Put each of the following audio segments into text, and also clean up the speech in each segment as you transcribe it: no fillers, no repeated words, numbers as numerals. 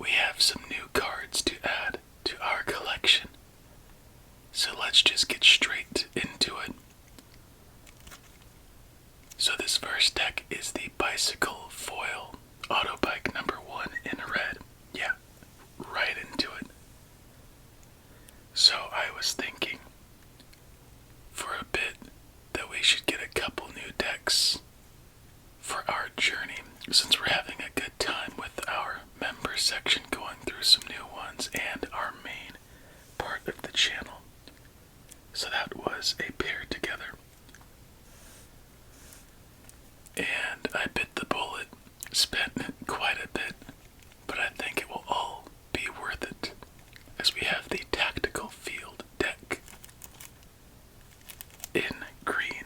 we have some new cards to add to our collection. So let's just get straight into it. So this first deck is the Bicycle Foil Auto Bike number 1 in red. Yeah, right into it. So I was thinking for a bit that we should get a couple new decks for our journey, since we're having a good time with our member section, going through some new ones and our main part of the channel. So that was a pair together. And I bit the bullet, spent quite a bit, but I think it will all be worth it, as we have the Tactical Field deck in green.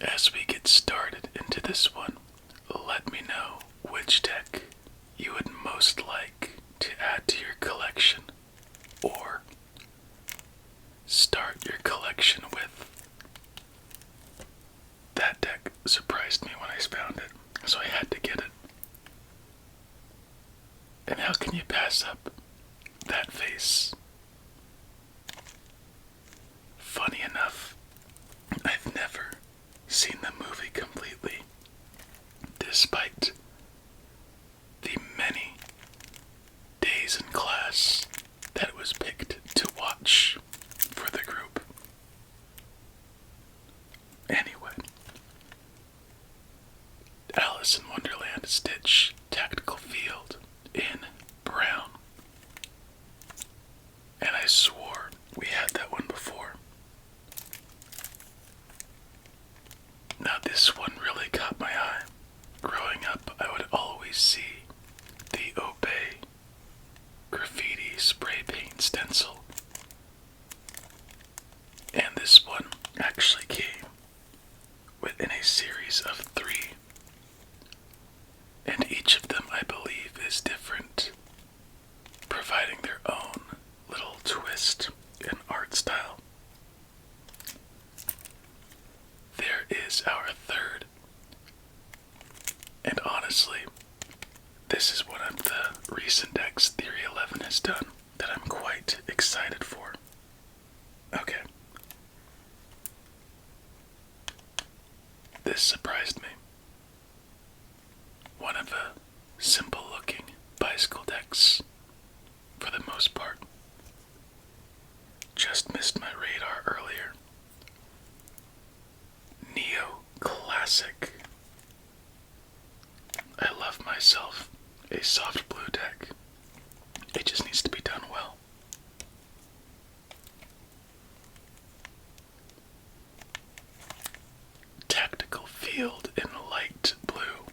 As we get started into this one, let me know which deck you would most like to add to your collection, or start your collection with. That deck surprised me when I found it, so I had to get it. And how can you pass up that face? Funny enough, I've never seen the movie completely, despite the many days in class that it was picked to watch for the group. Anyway, Alice in Wonderland Stitch Tactical Field in brown. And I swore we had that one before. Now this one really caught my eye. Growing up, I would always see the Obey Graffiti spray paint stencil. And this one actually came within a series of 3. And each of them, I believe, is different, providing their own little twist and art style. There is our third. And honestly, this is one of the recent decks Theory 11 has done that I'm quite excited for. Okay. This surprised me. One of the simple looking bicycle decks, for the most part. Just missed my radar earlier. Neo Classic. I love myself a soft blue deck. It just needs to be done well. Tactical Field in light blue,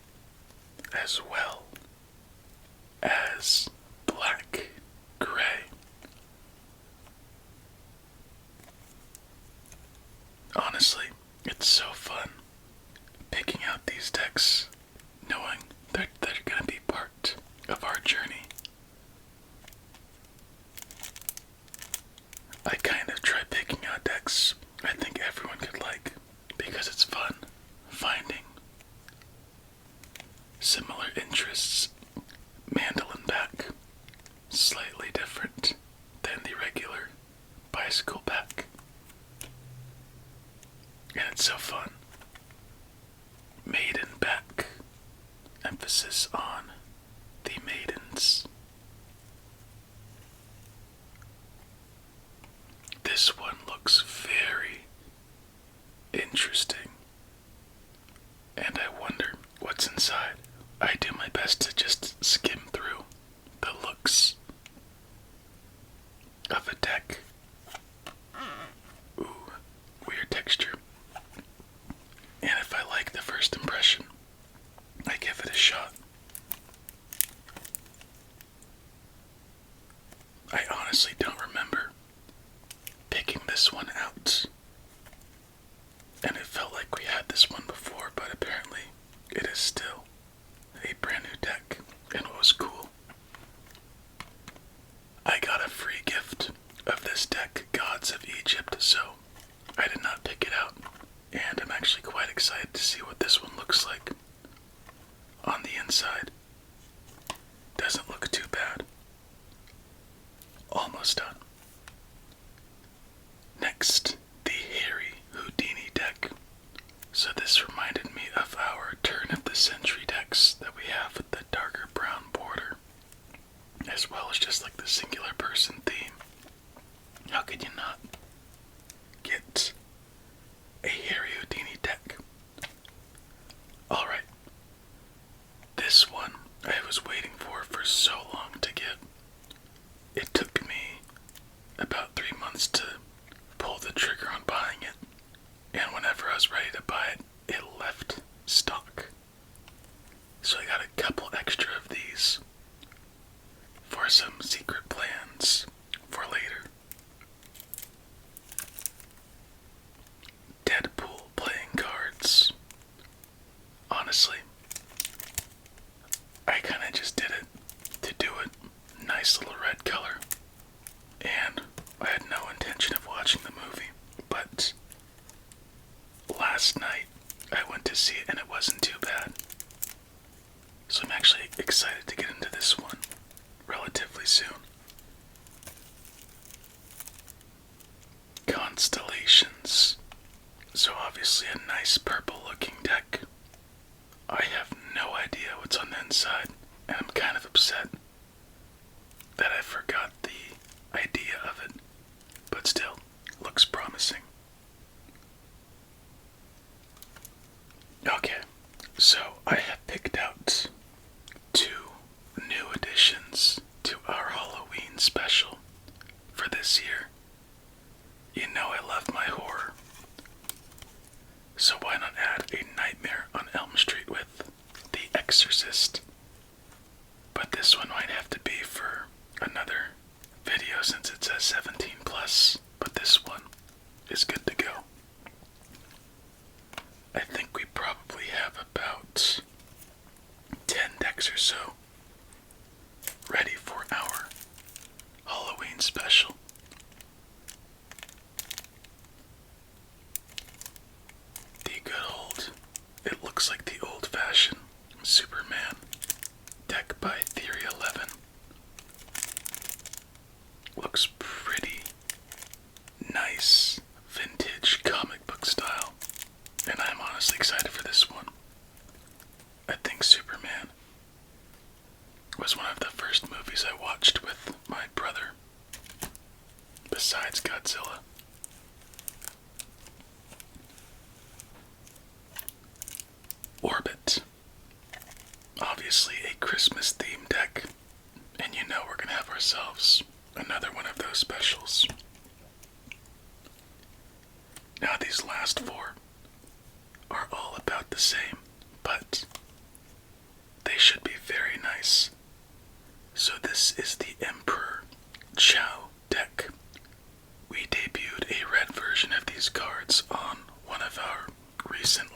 as well as black gray. Honestly, it's so fun picking out these decks, knowing that they're going to be part of our journey. I kind of try picking out decks I think everyone could like, because it's fun finding similar interests. Mandolin back, slightly different than the regular bicycle back. And it's so fun. Maiden back, emphasis on the maidens. This one looks very interesting, and I wonder what's inside. I do my best to just skim through the looks of a deck. Ooh, weird texture. And if I like the first impression, I give it a shot. I honestly don't remember picking this one out. And it felt like we had this one before, but apparently it is still a brand new deck. And what was cool, I got a free gift of this deck, Gods of Egypt, so I did not pick it out. And I'm actually quite excited to see what this one looks like. almost done. Next, the hairy Houdini deck. So this reminded me of our turn of the century decks that we have with the darker brown border, as well as just like the singular person theme. How could you not get a hairy Houdini deck? Alright, this one I was waiting for so long to get. It took me about 3 months to pull the trigger on buying it, and whenever I was ready to buy it, it left stock. So I got a couple extra of these for some secret plans for later. Deadpool playing cards. Honestly, I kinda just did it to do it. Nice little red color. And I had no intention of watching the movie, but last night I went to see it and it wasn't too bad. So I'm actually excited to get into this one relatively soon. Constellations. So obviously a nice purple looking deck. I have no idea what's on the inside, and I'm kind of upset that I forgot the idea of it, but still, looks promising. Okay, so I have picked out 2 new additions to our Halloween special for this year. You know I love my horror, so why not add A Nightmare on Elm Street with The Exorcist? But this one might have to be for another video since it says 17 plus, but this one is good to go. I think we probably have about 10 decks or so ready for our Halloween special. The good old, it looks like the old-fashioned Superman deck by Theory 11. Looks pretty nice, vintage comic book style, and I'm honestly excited for this one. I think Superman was one of the first movies I watched with my brother, besides Godzilla. Orbit. Obviously a Christmas themed deck, and you know we're gonna have ourselves another one of those specials. Now these last 4 are all about the same, but they should be very nice. So this is the Emperor Chow deck. We debuted a red version of these cards on one of our recent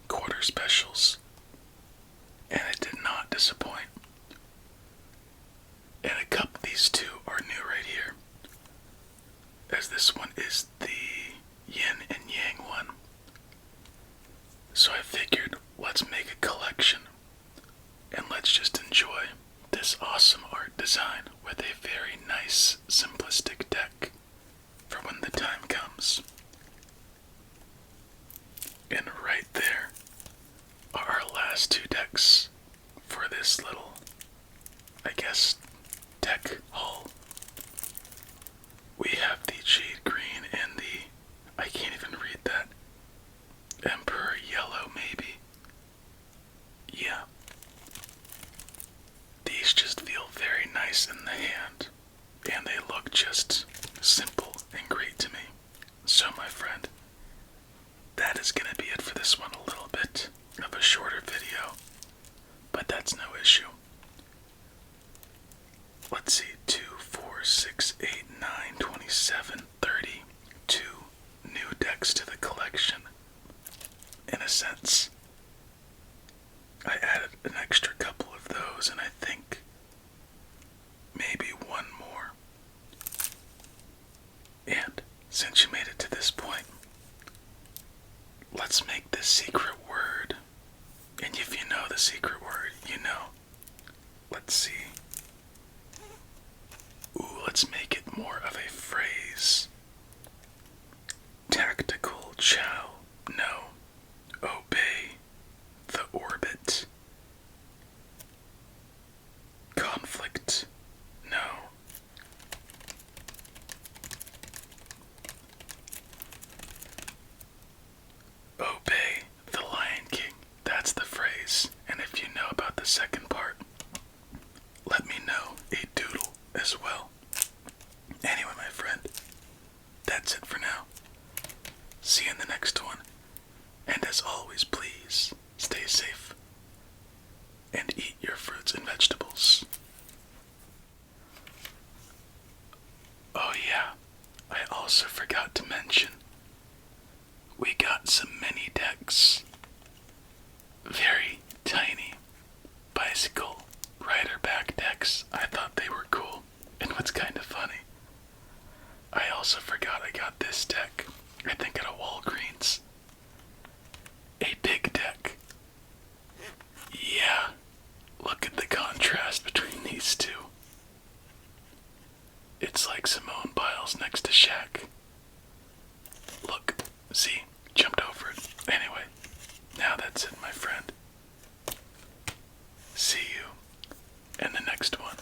quarter specials, and it did not disappoint. And these 2 are new right here, as this one is the yin and yang one. So I figured, let's make a collection, and let's just enjoy this awesome art design with a very nice, simplistic deck for when the time comes. And right there are our last 2 decks for this little, I guess, deck haul. We have the Jade Green and the, I can't even read that, Emperor Yellow maybe. Yeah. These just feel very nice in the hand, and they look just simple and great to me. So my friend, that is going to be it for this one. A little bit of a shorter video, but that's no issue. Let's see, 2, 4, 6, 8, 9, 27, 32 new decks to the collection. In a sense, I added an extra couple of those, and I think maybe one more. And since you made it to this point, let's make this secret word. And if you know the secret word, you know. Let's see. Ooh, let's make it also forgot to mention, we got some mini decks. Very tiny bicycle rider back decks. I thought they were cool. And what's kind of funny, I also forgot I got this deck, I think at a Walgreens. A big deck. Yeah, look at the contrast between these two. It's like Simone Biles next to Shaq. Look, see, jumped over it. Anyway, now that's it, my friend. See you in the next one.